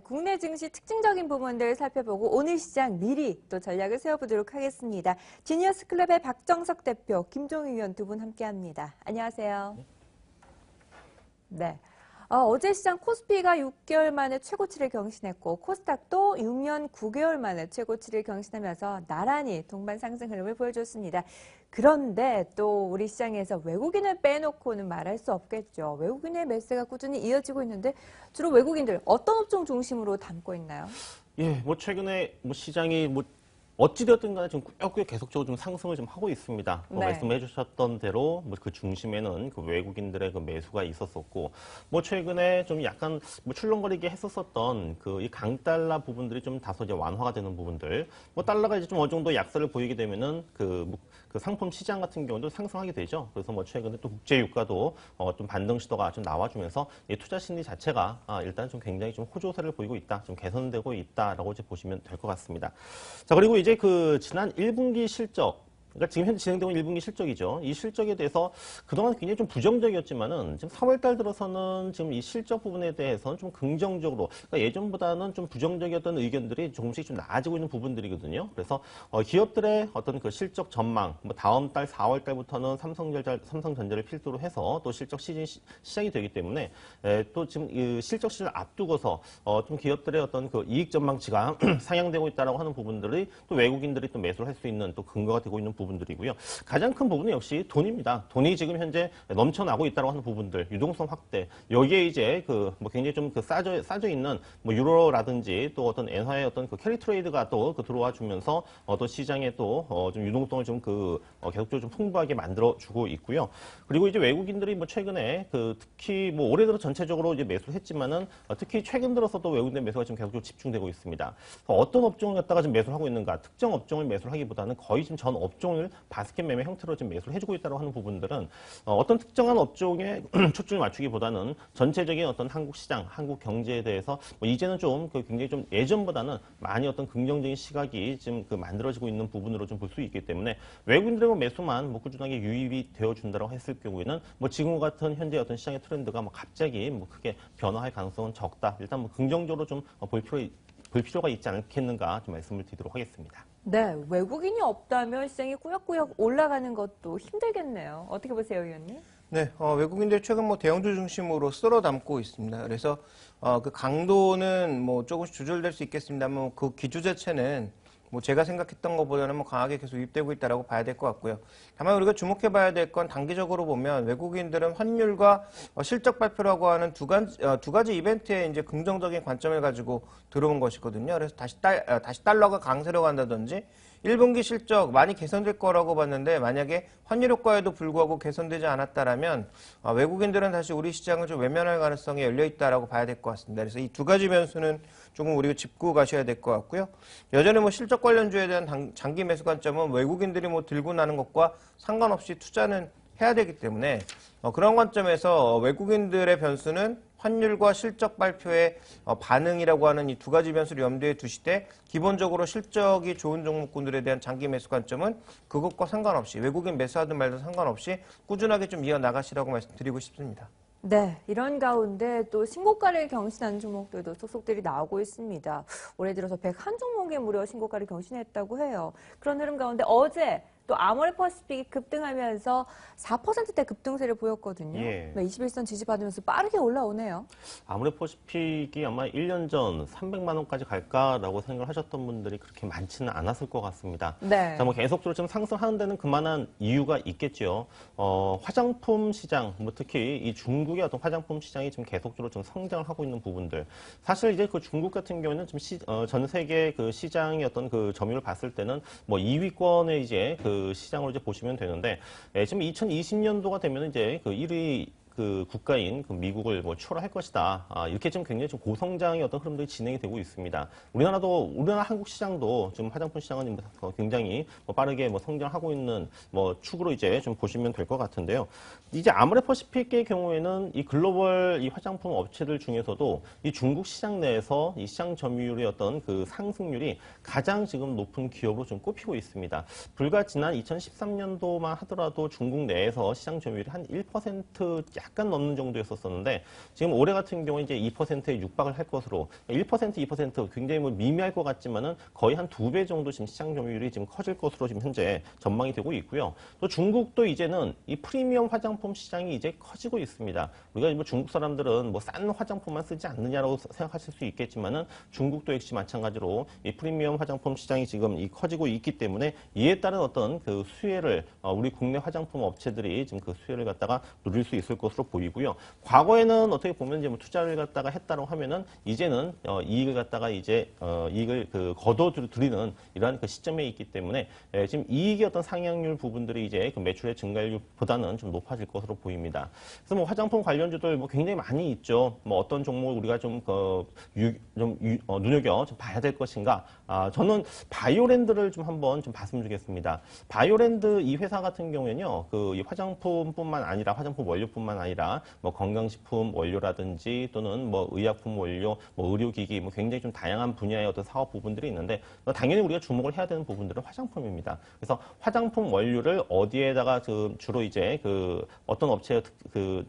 국내 증시 특징적인 부분들 살펴보고 오늘 시장 미리 또 전략을 세워보도록 하겠습니다. 지니어스 클럽의 박정석 대표, 김종희 위원 두 분 함께합니다. 안녕하세요. 네. 어제 시장 코스피가 6개월 만에 최고치를 경신했고 코스닥도 6년 9개월 만에 최고치를 경신하면서 나란히 동반 상승 흐름을 보여줬습니다. 그런데 또 우리 시장에서 외국인을 빼놓고는 말할 수 없겠죠. 외국인의 매수가 꾸준히 이어지고 있는데 주로 외국인들 어떤 업종 중심으로 담고 있나요? 예, 최근에 시장이 어찌되었든 간에 지금 꾸역꾸역 계속적으로 좀 상승을 좀 하고 있습니다. 네. 말씀해 주셨던 대로 그 중심에는 그 외국인들의 그 매수가 있었었고, 최근에 좀 약간 출렁거리게 했었었던 그 이 강달러 부분들이 좀 다소 이제 완화가 되는 부분들, 달러가 이제 좀 어느 정도 약세를 보이게 되면은 그 상품 시장 같은 경우도 상승하게 되죠. 그래서 최근에 또 국제 유가도 좀 반등 시도가 좀 나와주면서 이 투자 심리 자체가 일단 좀 굉장히 좀 호조세를 보이고 있다, 좀 개선되고 있다라고 이제 보시면 될 것 같습니다. 자, 그리고 이제 지난 1분기 실적, 그러니까 지금 현재 진행되고 있는 1분기 실적이죠. 이 실적에 대해서 그동안 굉장히 좀 부정적이었지만은 지금 3월 달 들어서는 지금 이 실적 부분에 대해서는 좀 긍정적으로, 그러니까 예전보다는 좀 부정적이었던 의견들이 조금씩 좀 나아지고 있는 부분들이거든요. 그래서 기업들의 어떤 그 실적 전망, 다음 달 4월 달부터는 삼성전자를 필두로 해서 또 실적 시즌이 시작이 되기 때문에 또 지금 이 실적 시즌을 앞두고서 좀 기업들의 어떤 그 이익 전망치가 상향되고 있다라고 하는 부분들이 또 외국인들이 또 매수를 할 수 있는 또 근거가 되고 있는 부분들이고요. 가장 큰 부분은 역시 돈입니다. 돈이 지금 현재 넘쳐나고 있다고 하는 부분들, 유동성 확대. 여기에 이제 굉장히 좀 싸져 있는 유로라든지 또 어떤 엔화의 어떤 그 캐리 트레이드가 또 들어와 주면서 또 시장에 또 좀 유동성을 좀 계속적으로 좀 풍부하게 만들어 주고 있고요. 그리고 이제 외국인들이 최근에 특히 올해 들어 전체적으로 이제 매수를 했지만은 특히 최근 들어서도 외국인들 매수가 지금 계속적으로 집중되고 있습니다. 어떤 업종을 갖다가 지금 매수를 하고 있는가? 특정 업종을 매수를 하기보다는 거의 지금 전 업종을 바스켓 매매 형태로 지금 매수를 해주고 있다고 하는 부분들은 어떤 특정한 업종에 초점을 맞추기보다는 전체적인 어떤 한국 시장, 한국 경제에 대해서 이제는 좀 굉장히 좀 예전보다는 많이 어떤 긍정적인 시각이 지금 만들어지고 있는 부분으로 좀 볼 수 있기 때문에 외국인들의 매수만 꾸준하게 유입이 되어준다고 했을 경우에는 지금과 같은 현재 어떤 시장의 트렌드가 갑자기 크게 변화할 가능성은 적다. 일단 긍정적으로 좀 볼 필요가 있지 않겠는가 좀 말씀을 드리도록 하겠습니다. 네, 외국인이 없다면 시장이 꾸역꾸역 올라가는 것도 힘들겠네요. 어떻게 보세요, 의원님? 네, 외국인들 최근 대형주 중심으로 쓸어 담고 있습니다. 그래서 그 강도는 조금씩 조절될 수 있겠습니다만 그 기조 자체는 제가 생각했던 것보다는 강하게 계속 유입되고 있다라고 봐야 될 것 같고요. 다만 우리가 주목해 봐야 될 건 단기적으로 보면 외국인들은 환율과 실적 발표라고 하는 두 가지 이벤트에 이제 긍정적인 관점을 가지고 들어온 것이거든요. 그래서 다시 달러가 강세로 간다든지 1분기 실적 많이 개선될 거라고 봤는데 만약에 환율 효과에도 불구하고 개선되지 않았다라면 외국인들은 다시 우리 시장을 좀 외면할 가능성이 열려 있다라고 봐야 될 것 같습니다. 그래서 이 두 가지 변수는 조금 우리가 짚고 가셔야 될 것 같고요. 여전히 실적 관련주에 대한 장기 매수 관점은 외국인들이 들고 나는 것과 상관없이 투자는 해야 되기 때문에 그런 관점에서 외국인들의 변수는 환율과 실적 발표의 반응이라고 하는 이 두 가지 변수를 염두에 두시되 기본적으로 실적이 좋은 종목군들에 대한 장기 매수 관점은 그것과 상관없이 외국인 매수하든 말든 상관없이 꾸준하게 좀 이어나가시라고 말씀드리고 싶습니다. 네, 이런 가운데 또 신고가를 경신하는 종목들도 속속들이 나오고 있습니다. 올해 들어서 101종목에 무려 신고가를 경신했다고 해요. 그런 흐름 가운데 어제 또 아모레퍼시픽이 급등하면서 4%대 급등세를 보였거든요. 예. 21선 지지받으면서 빠르게 올라오네요. 아모레퍼시픽이 아마 1년 전 300만 원까지 갈까라고 생각을 하셨던 분들이 그렇게 많지는 않았을 것 같습니다. 네. 자, 계속적으로 좀 상승하는 데는 그만한 이유가 있겠죠. 화장품 시장, 특히 이 중국의 어떤 화장품 시장이 지금 계속적으로 좀 성장을 하고 있는 부분들. 사실 이제 중국 같은 경우에는 지금 전 세계 시장의 어떤 점유율을 봤을 때는 2위권의 이제 시장으로 이제 보시면 되는데, 지금 2020년도가 되면 이제 1위 국가인 미국을 추월할 것이다. 이렇게 좀 굉장히 좀 고성장의 어떤 흐름들이 진행이 되고 있습니다. 우리나라 한국 시장도 지금 화장품 시장은 굉장히 빠르게 성장하고 있는 축으로 이제 좀 보시면 될 것 같은데요. 이제 아모레퍼시픽의 경우에는 이 글로벌 이 화장품 업체들 중에서도 이 중국 시장 내에서 이 시장 점유율의 어떤 상승률이 가장 지금 높은 기업으로 좀 꼽히고 있습니다. 불과 지난 2013년도만 하더라도 중국 내에서 시장 점유율이 한 1% 약간 넘는 정도였었는데 지금 올해 같은 경우에 이제 2%에 육박을 할 것으로 1%, 2% 굉장히 뭐 미미할 것 같지만은 거의 한 2배 정도 지금 시장 점유율이 지금 커질 것으로 지금 현재 전망이 되고 있고요. 또 중국도 이제는 이 프리미엄 화장품 시장이 이제 커지고 있습니다. 우리가 뭐 중국 사람들은 뭐 싼 화장품만 쓰지 않느냐라고 생각하실 수 있겠지만은 중국도 역시 마찬가지로 이 프리미엄 화장품 시장이 지금 커지고 있기 때문에 이에 따른 어떤 그 수혜를 우리 국내 화장품 업체들이 지금 그 수혜를 갖다가 누릴 수 있을 것으로 보이고요. 과거에는 어떻게 보면 이제 뭐 투자를 갖다가 했다고 하면은 이제는 이익을 갖다가 이제 이익을 그 거둬들이는 이러한 그 시점에 있기 때문에 지금 이익의 어떤 상향률 부분들이 이제 그 매출의 증가율보다는 좀 높아질 것으로 보입니다. 그래서 뭐 화장품 관련주들 뭐 굉장히 많이 있죠. 뭐 어떤 종목 우리가 좀 눈여겨 좀 봐야 될 것인가? 저는 바이오랜드를 좀 한번 좀 봤으면 좋겠습니다. 바이오랜드 이 회사 같은 경우에는요, 이 화장품뿐만 아니라 화장품 원료뿐만 아니라 뭐 건강식품 원료라든지 또는 뭐 의약품 원료, 뭐 의료기기, 뭐 굉장히 좀 다양한 분야의 어떤 사업 부분들이 있는데 당연히 우리가 주목을 해야 되는 부분들은 화장품입니다. 그래서 화장품 원료를 어디에다가 주로 이제 어떤 업체에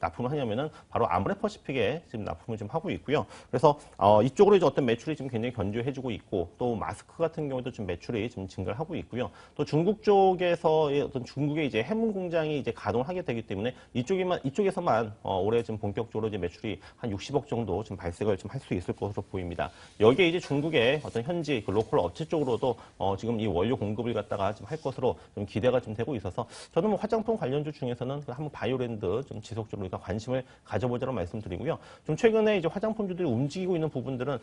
납품을 하냐면은 바로 아모레퍼시픽에 지금 납품을 좀 하고 있고요. 그래서 이쪽으로 이제 어떤 매출이 지금 굉장히 견조해지고 있고 또 마스크 같은 경우도 좀 매출이 좀 증가를 하고 있고요. 또 중국 쪽에서의 어떤 중국의 이제 해문 공장이 이제 가동을 하게 되기 때문에 이쪽에서만 올해 지금 본격적으로 이제 매출이 한 60억 정도 좀 발생을 좀 할 수 있을 것으로 보입니다. 여기에 이제 중국의 어떤 현지 그 로컬 업체 쪽으로도 지금 이 원료 공급을 갖다가 좀 할 것으로 좀 기대가 좀 되고 있어서 저는 뭐 화장품 관련주 중에서는 한번 바이오랜드 좀 지속적으로 우리가 관심을 가져보자고 말씀드리고요. 좀 최근에 이제 화장품주들이 움직이고 있는 부분들은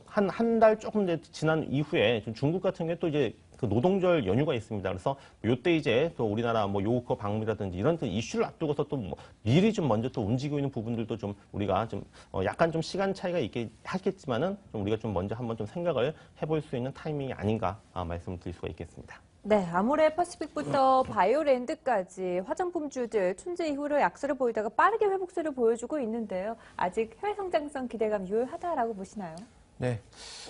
한 달 조금 이제 지난 이후에 좀 중국 같은 경우에 또 이제 그 노동절 연휴가 있습니다. 그래서 요때 이제 또 우리나라 뭐 요거커 방문이라든지 이런 또 이슈를 앞두고서 또 뭐 미리 좀 먼저 또 움직이고 있는 부분들도 좀 우리가 좀 약간 좀 시간 차이가 있게 하겠지만은 좀 우리가 좀 먼저 한번 좀 생각을 해볼 수 있는 타이밍이 아닌가 말씀드릴 수가 있겠습니다. 네, 아모레퍼시픽부터 바이오랜드까지 화장품주들 춘제 이후로 약세를 보이다가 빠르게 회복세를 보여주고 있는데요. 아직 해외 성장성 기대감 유효하다라고 보시나요? 네.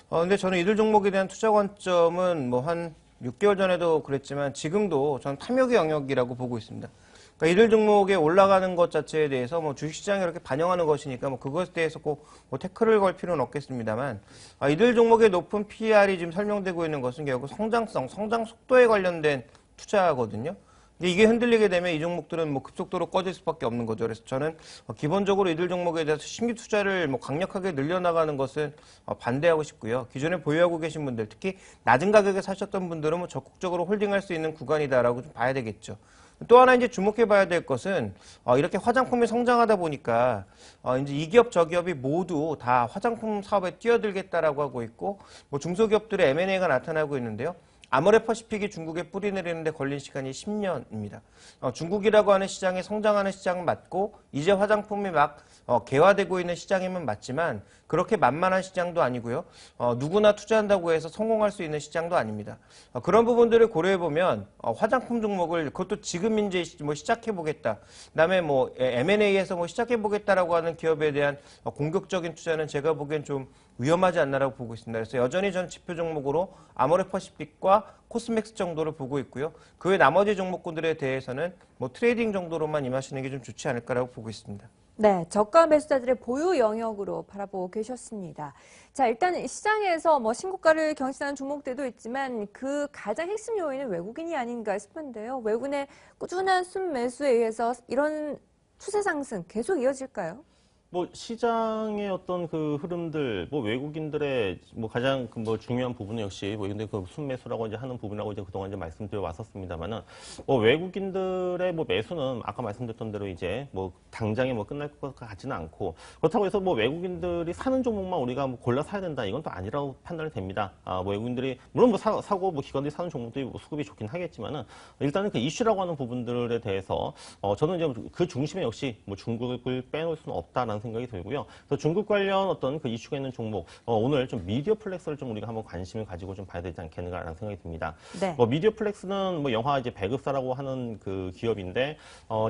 근데 저는 이들 종목에 대한 투자 관점은 뭐 한 6개월 전에도 그랬지만 지금도 저는 탐욕의 영역이라고 보고 있습니다. 그러니까 이들 종목에 올라가는 것 자체에 대해서 뭐 주식시장이 이렇게 반영하는 것이니까 뭐 그것에 대해서 꼭 뭐 태클을 걸 필요는 없겠습니다만 이들 종목의 높은 PER이 지금 설명되고 있는 것은 결국 성장성, 성장 속도에 관련된 투자거든요. 근데 이게 흔들리게 되면 이 종목들은 뭐 급속도로 꺼질 수밖에 없는 거죠. 그래서 저는 기본적으로 이들 종목에 대해서 신규 투자를 뭐 강력하게 늘려나가는 것은 반대하고 싶고요. 기존에 보유하고 계신 분들, 특히 낮은 가격에 사셨던 분들은 뭐 적극적으로 홀딩할 수 있는 구간이다라고 좀 봐야 되겠죠. 또 하나 이제 주목해 봐야 될 것은 이렇게 화장품이 성장하다 보니까 이제 이 기업 저 기업이 모두 다 화장품 사업에 뛰어들겠다라고 하고 있고 뭐 중소기업들의 M&A가 나타나고 있는데요. 아모레퍼시픽이 중국에 뿌리 내리는데 걸린 시간이 10년입니다. 중국이라고 하는 시장이 성장하는 시장은 맞고 이제 화장품이 막 개화되고 있는 시장이면 맞지만 그렇게 만만한 시장도 아니고요. 누구나 투자한다고 해서 성공할 수 있는 시장도 아닙니다. 그런 부분들을 고려해보면 화장품 종목을 그것도 지금 이제 뭐 시작해보겠다. 그다음에 뭐 M&A에서 뭐 시작해보겠다라고 하는 기업에 대한 공격적인 투자는 제가 보기엔 좀 위험하지 않나라고 보고 있습니다. 그래서 여전히 전 지표 종목으로 아모레퍼시픽과 코스맥스 정도를 보고 있고요. 그 외 나머지 종목군들에 대해서는 뭐 트레이딩 정도로만 임하시는 게 좀 좋지 않을까라고 보고 있습니다. 네, 저가 매수자들의 보유 영역으로 바라보고 계셨습니다. 자, 일단 시장에서 뭐 신고가를 경신하는 종목들도 있지만 그 가장 핵심 요인은 외국인이 아닌가 싶은데요. 외국인의 꾸준한 순매수에 의해서 이런 추세 상승 계속 이어질까요? 뭐 시장의 어떤 그 흐름들, 뭐 외국인들의 뭐 가장 그 뭐 중요한 부분은 역시 뭐 근데 그 순매수라고 이제 하는 부분이라고 이제 그동안 이제 말씀드려 왔었습니다만은 뭐 외국인들의 뭐 매수는 아까 말씀드렸던 대로 이제 뭐 당장에 뭐 끝날 것 같지는 않고 그렇다고 해서 뭐 외국인들이 사는 종목만 우리가 뭐 골라 사야 된다 이건 또 아니라고 판단이 됩니다. 뭐 외국인들이 물론 뭐 사고 뭐 기관들이 사는 종목들이 뭐 수급이 좋긴 하겠지만은 일단은 그 이슈라고 하는 부분들에 대해서 저는 이제 그 중심에 역시 뭐 중국을 빼놓을 수는 없다라는 생각이 들고요. 그래서 중국 관련 어떤 그 이슈가 있는 종목, 오늘 좀 미디어 플렉스를 좀 우리가 한번 관심을 가지고 좀 봐야 되지 않겠는가라는 생각이 듭니다. 네. 미디어 플렉스는 뭐 영화 이제 배급사라고 하는 그 기업인데,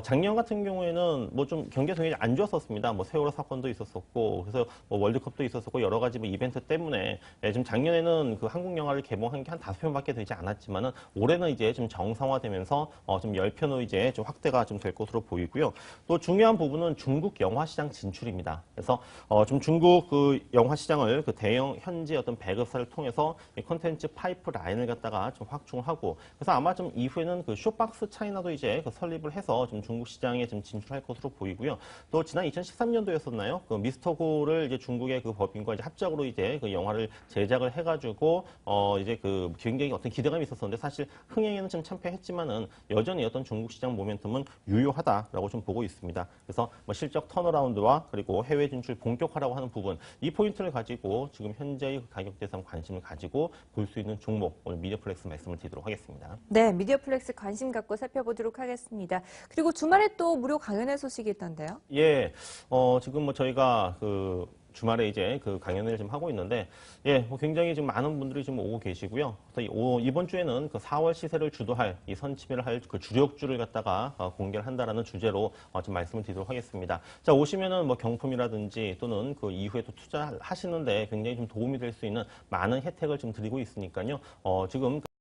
작년 같은 경우에는 뭐 좀 경기가 굉장히 안 좋았었습니다. 뭐 세월호 사건도 있었었고, 그래서 뭐 월드컵도 있었었고, 여러 가지 뭐 이벤트 때문에, 지금 작년에는 그 한국 영화를 개봉한 게 한 5편밖에 되지 않았지만은, 올해는 이제 좀 정상화되면서, 좀 10편으로 이제 좀 확대가 좀 될 것으로 보이고요. 또 중요한 부분은 중국 영화 시장 진출입니다. 그래서, 좀 중국 그 영화 시장을 그 대형 현지 어떤 배급사를 통해서 이 콘텐츠 파이프 라인을 갖다가 좀 확충하고, 그래서 아마 좀 이후에는 그 쇼박스 차이나도 이제 그 설립을 해서 좀 중국 시장에 좀 진출할 것으로 보이고요. 또 지난 2013년도였었나요? 그 미스터고를 이제 중국의 그 법인과 이제 합작으로 이제 그 영화를 제작을 해가지고 이제 그 굉장히 어떤 기대감이 있었었는데 사실 흥행에는 좀 참패했지만은 여전히 어떤 중국 시장 모멘텀은 유효하다라고 좀 보고 있습니다. 그래서 뭐 실적 턴어라운드와 그리고 해외 진출 본격화라고 하는 부분 이 포인트를 가지고 지금 현재의 가격대에 대한 관심을 가지고 볼 수 있는 종목 오늘 미디어플렉스 말씀을 드리도록 하겠습니다. 네, 미디어플렉스 관심 갖고 살펴보도록 하겠습니다. 그리고 주말에 또 무료 강연회 소식이 있던데요. 예, 지금 뭐 저희가 그 주말에 이제 그 강연을 지금 하고 있는데, 예, 뭐 굉장히 지금 많은 분들이 지금 오고 계시고요. 그래서 이번 주에는 그 4월 시세를 주도할 이 선침해를 할 그 주력주를 갖다가 공개를 한다라는 주제로 좀 말씀을 드리도록 하겠습니다. 자, 오시면은 뭐 경품이라든지 또는 그 이후에 또 투자하시는데 굉장히 좀 도움이 될 수 있는 많은 혜택을 좀 드리고 있으니까요. 지금